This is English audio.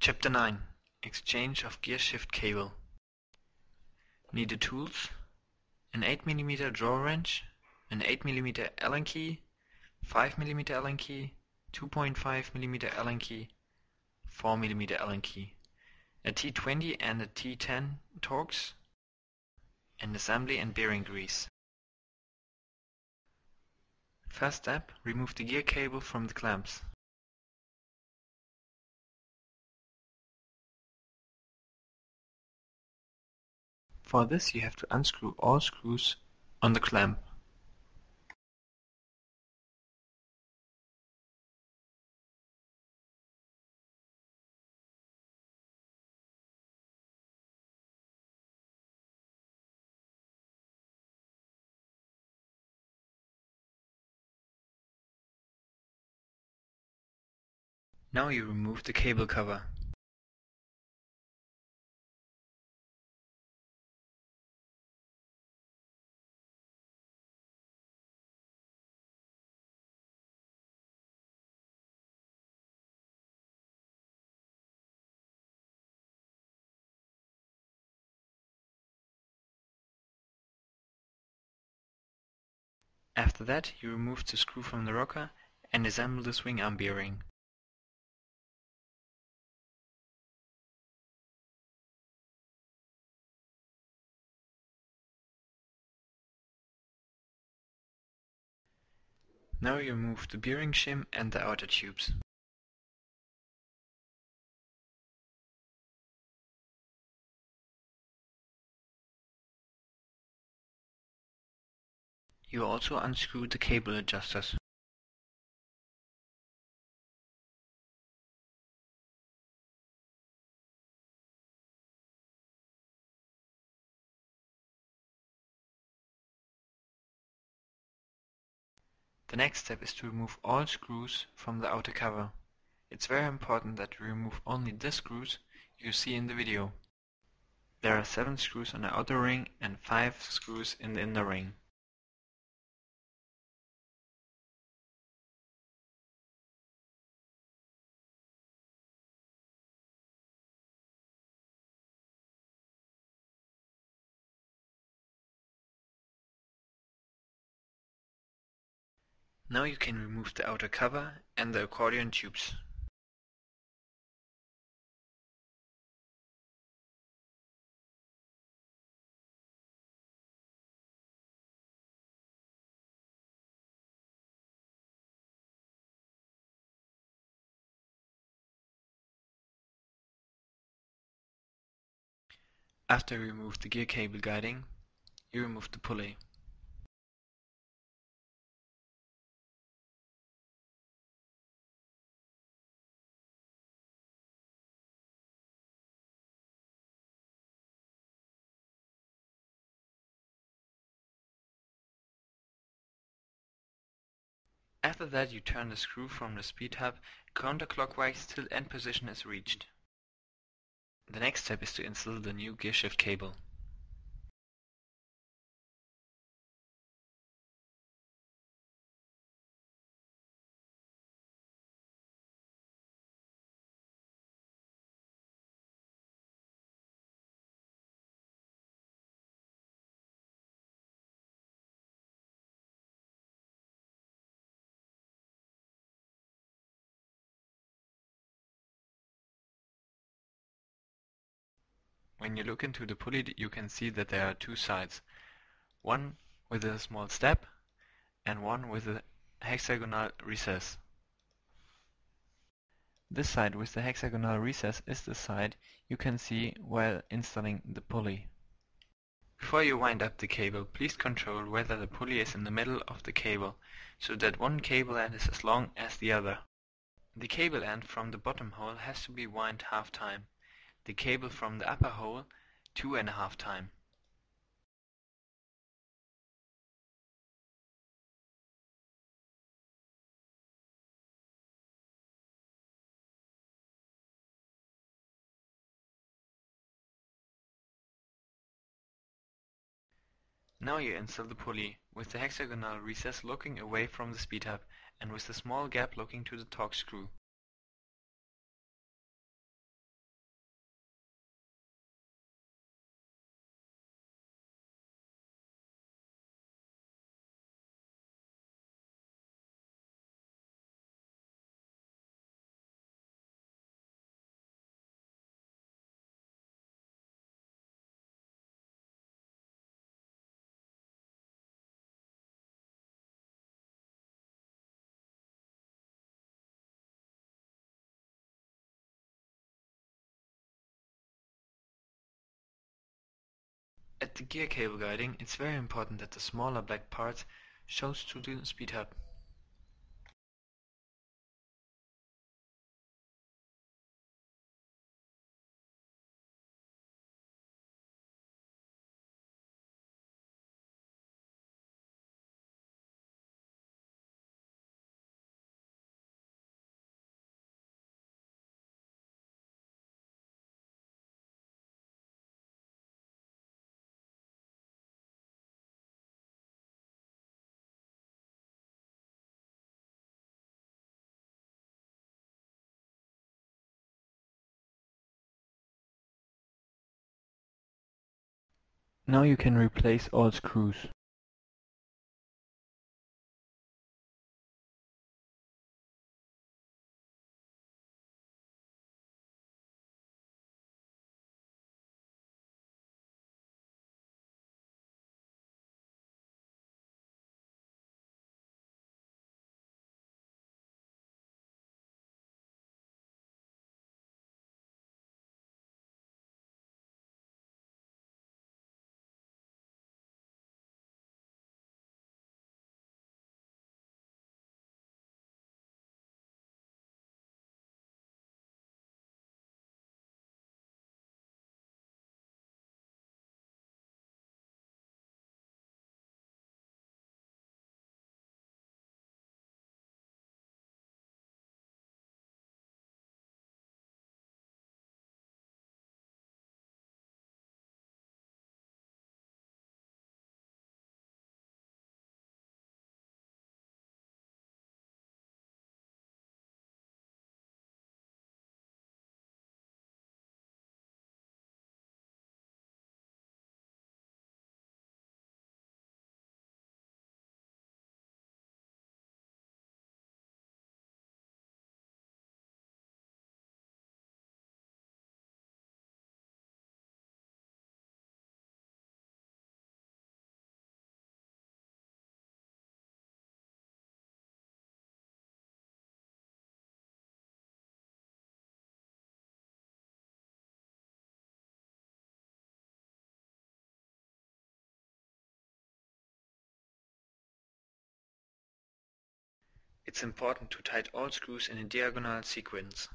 Chapter 9: Exchange of gear shift cable. Needed tools: an 8mm draw wrench, an 8mm Allen key, 5mm Allen key, 2.5mm Allen key, 4mm Allen key, a T20 and a T10 Torx, and assembly and bearing grease. First step: remove the gear cable from the clamps. For this you have to unscrew all screws on the clamp. Now you remove the cable cover. After that you remove the screw from the rocker and assemble the swing arm bearing. Now you remove the bearing shim and the outer tubes. You also unscrew the cable adjusters. The next step is to remove all screws from the outer cover. It's very important that you remove only the screws you see in the video. There are 7 screws on the outer ring and 5 screws in the inner ring. Now you can remove the outer cover and the accordion tubes. After you remove the gear cable guiding, you remove the pulley. After that you turn the screw from the speed hub counterclockwise till end position is reached. The next step is to install the new gearshift cable. When you look into the pulley you can see that there are 2 sides, one with a small step and one with a hexagonal recess. This side with the hexagonal recess is the side you can see while installing the pulley. Before you wind up the cable, please control whether the pulley is in the middle of the cable, so that one cable end is as long as the other. The cable end from the bottom hole has to be wound half time, the cable from the upper hole 2½ time. Now you install the pulley, with the hexagonal recess looking away from the speed hub and with the small gap looking to the Torx screw. At the gear cable guiding, it's very important that the smaller black part shows to the speed hub. Now you can replace all screws. It's important to tighten all screws in a diagonal sequence.